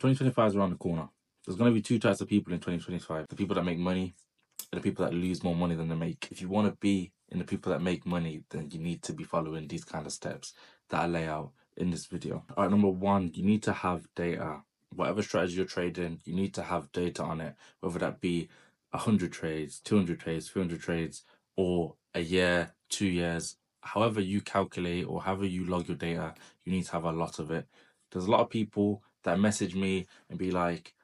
2025 is around the corner. There's going to be two types of people in 2025. The people that make money and the people that lose more money than they make. If you want to be in the people that make money, then you need to be following these kind of steps that I lay out in this video. All right, number one, you need to have data. Whatever strategy you're trading, you need to have data on it, whether that be 100 trades, 200 trades, 300 trades, or a year, 2 years. However you calculate or however you log your data, you need to have a lot of it. There's a lot of people that message me and be like,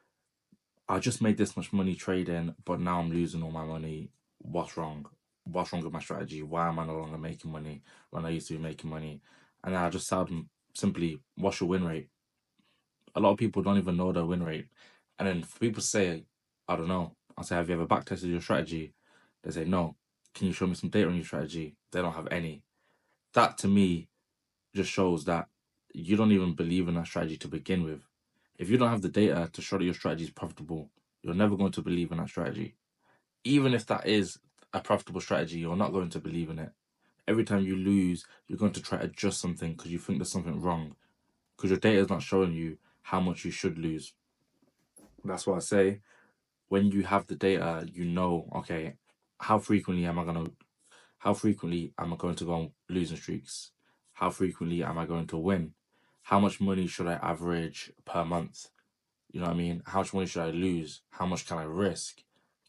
I just made this much money trading, but now I'm losing all my money. What's wrong? What's wrong with my strategy? Why am I no longer making money when I used to be making money? And then I just tell them simply, what's your win rate? A lot of people don't even know their win rate. And then for people to say, I don't know, I say, have you ever backtested your strategy? They say, no. Can you show me some data on your strategy? They don't have any. That to me just shows that you don't even believe in that strategy to begin with. If you don't have the data to show that your strategy is profitable, you're never going to believe in that strategy. Even if that is a profitable strategy, you're not going to believe in it. Every time you lose, you're going to try to adjust something because you think there's something wrong, because your data is not showing you how much you should lose. That's why I say, when you have the data, you know, okay, how frequently am I going to go on losing streaks? How frequently am I going to win? How much money should I average per month? You know what I mean? How much money should I lose? How much can I risk?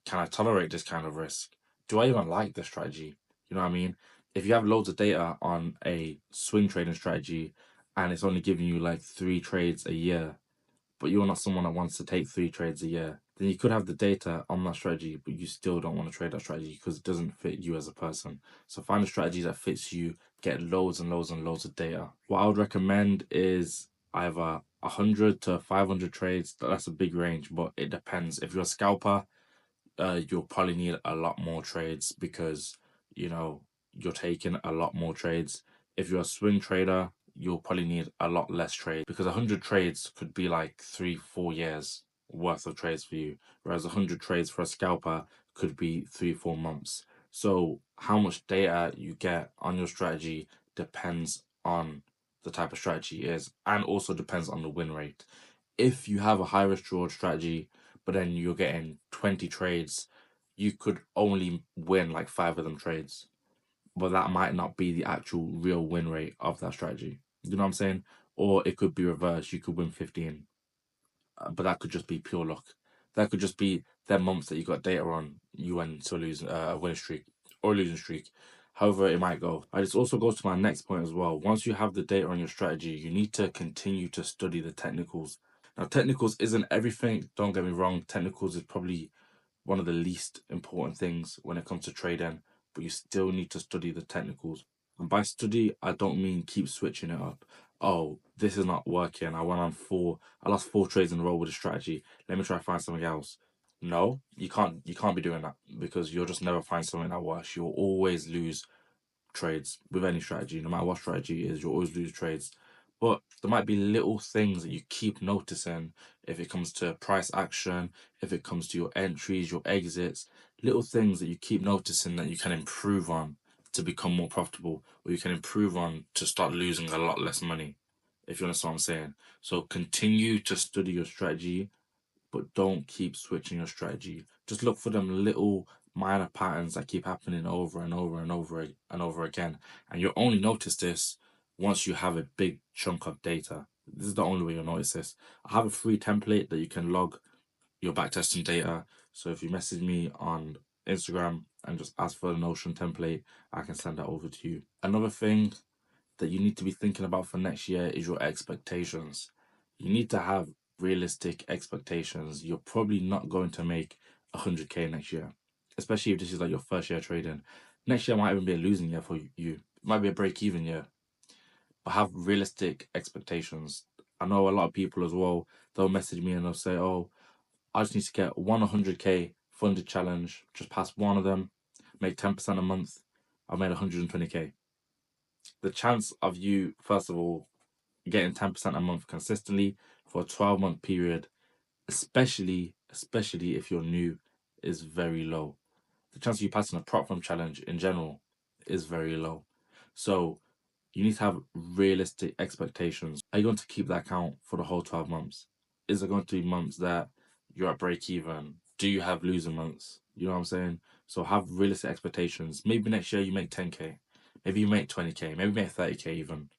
Can I tolerate this kind of risk? Do I even like this strategy? You know what I mean? If you have loads of data on a swing trading strategy and it's only giving you like 3 trades a year, but you're not someone that wants to take 3 trades a year, then you could have the data on that strategy, but you still don't want to trade that strategy because it doesn't fit you as a person. So find a strategy that fits you, get loads and loads and loads of data. What I would recommend is either 100 to 500 trades. That's a big range, but it depends. If you're a scalper, you'll probably need a lot more trades because, you know, you're taking a lot more trades. If you're a swing trader, you'll probably need a lot less trades because 100 trades could be like 3-4 years worth of trades for you, whereas 100 trades for a scalper could be 3-4 months. So how much data you get on your strategy depends on the type of strategy it is, and also depends on the win rate. If you have a high risk reward strategy, but then you're getting 20 trades, you could only win like 5 of them trades. But that might not be the actual real win rate of that strategy. You know what I'm saying? Or it could be reversed. You could win 15. But that could just be pure luck. That could just be them months that you got data on, you went to lose a winning streak or losing streak. However it might go. This also goes to my next point as well. Once you have the data on your strategy, you need to continue to study the technicals. Now, technicals isn't everything. Don't get me wrong. Technicals is probably one of the least important things when it comes to trading, but you still need to study the technicals. And by study, I don't mean keep switching it up. Oh, this is not working. I lost 4 trades in a row with a strategy. Let me try to find something else. No, you can't be doing that because you'll just never find something that works. You'll always lose trades with any strategy. No matter what strategy it is, you'll always lose trades. But there might be little things that you keep noticing if it comes to price action, if it comes to your entries, your exits, little things that you keep noticing that you can improve on to become more profitable, or you can improve on to start losing a lot less money, if you understand what I'm saying. So continue to study your strategy, but don't keep switching your strategy. Just look for them little minor patterns that keep happening over and over and over and over again. And you'll only notice this once you have a big chunk of data. This is the only way you'll notice this. I have a free template that you can log your backtesting data. So if you message me on Instagram and just ask for the Notion template, I can send that over to you. Another thing that you need to be thinking about for next year is your expectations. You need to have realistic expectations. You're probably not going to make 100k next year, especially if this is like your first year trading. Next year might even be a losing year for you. It might be a break-even year, but have realistic expectations. I know a lot of people as well, they'll message me and they'll say, oh, I just need to get 100k funded challenge, just pass one of them, make 10% a month. I've made 120k. The chance of you, first of all, getting 10% a month consistently for a 12-month period, especially if you're new, is very low. The chance of you passing a prop firm challenge in general is very low. So you need to have realistic expectations. Are you going to keep that account for the whole 12 months? is there going to be months that you're at break even? Do you have losing months? You know what I'm saying? So have realistic expectations. Maybe next year you make 10K. Maybe you make 20K. Maybe you make 30K even.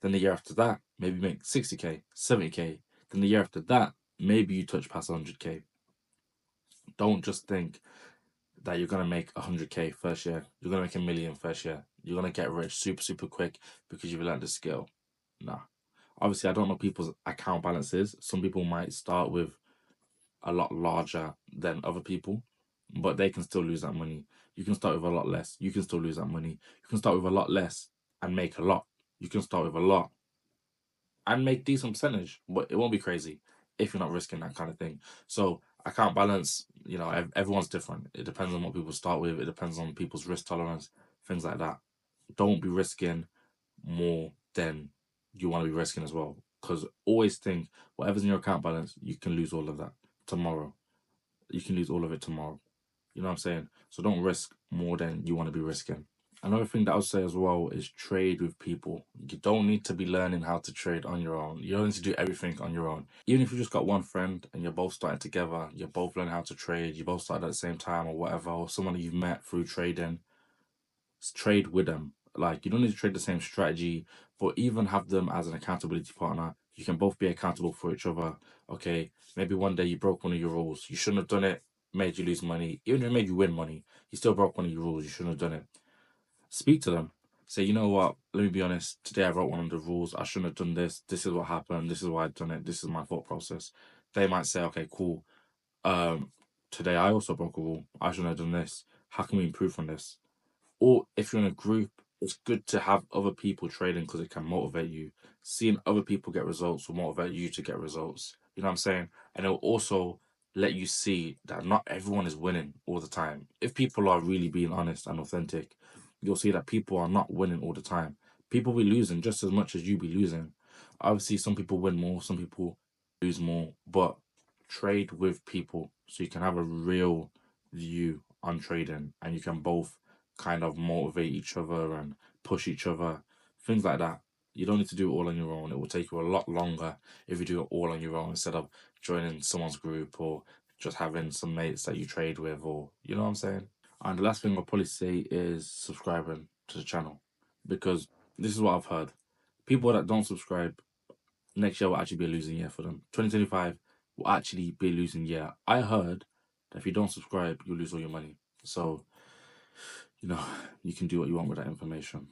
Then the year after that, maybe you make 60K, 70K. Then the year after that, maybe you touch past 100K. Don't just think that you're gonna make 100K first year. You're gonna make a million first year. You're gonna get rich super, super quick because you've learned the skill. Nah. Obviously, I don't know people's account balances. Some people might start with a lot larger than other people, but they can still lose that money. You can start with a lot less. You can still lose that money. You can start with a lot less and make a lot. You can start with a lot and make decent percentage, but it won't be crazy if you're not risking that kind of thing. So account balance, everyone's different. It depends on what people start with. It depends on people's risk tolerance, things like that. Don't be risking more than you want to be risking as well. Because always think whatever's in your account balance, you can lose all of that tomorrow. You can lose all of it tomorrow. You know what I'm saying? So don't risk more than you want to be risking. Another thing that I would say as well is trade with people. You don't need to be learning how to trade on your own. You don't need to do everything on your own. Even if you just got one friend and you're both starting together, you're both learning how to trade, you both started at the same time or whatever, or someone that you've met through trading, trade with them. Like, you don't need to trade the same strategy, but even have them as an accountability partner. You can both be accountable for each other. Okay, maybe one day you broke one of your rules. You shouldn't have done it, made you lose money. Even if it made you win money, you still broke one of your rules. You shouldn't have done it. Speak to them. Say, you know what? Let me be honest. Today I wrote one of the rules. I shouldn't have done this. This is what happened. This is why I've done it. This is my thought process. They might say, okay, cool. Today I also broke a rule. I shouldn't have done this. How can we improve from this? Or if you're in a group, it's good to have other people trading because it can motivate you. Seeing other people get results will motivate you to get results. You know what I'm saying? And it'll also let you see that not everyone is winning all the time. If people are really being honest and authentic, you'll see that people are not winning all the time. People be losing just as much as you be losing. Obviously, some people win more, some people lose more, but trade with people so you can have a real view on trading and you can both kind of motivate each other and push each other, things like that. You don't need to do it all on your own. It will take you a lot longer if you do it all on your own instead of joining someone's group or just having some mates that you trade with, or you know what I'm saying? And the last thing I'll probably say is subscribing to the channel, because this is what I've heard. People that don't subscribe, next year will actually be a losing year for them. 2025 will actually be a losing year. I heard that if you don't subscribe, you'll lose all your money. So, you can do what you want with that information.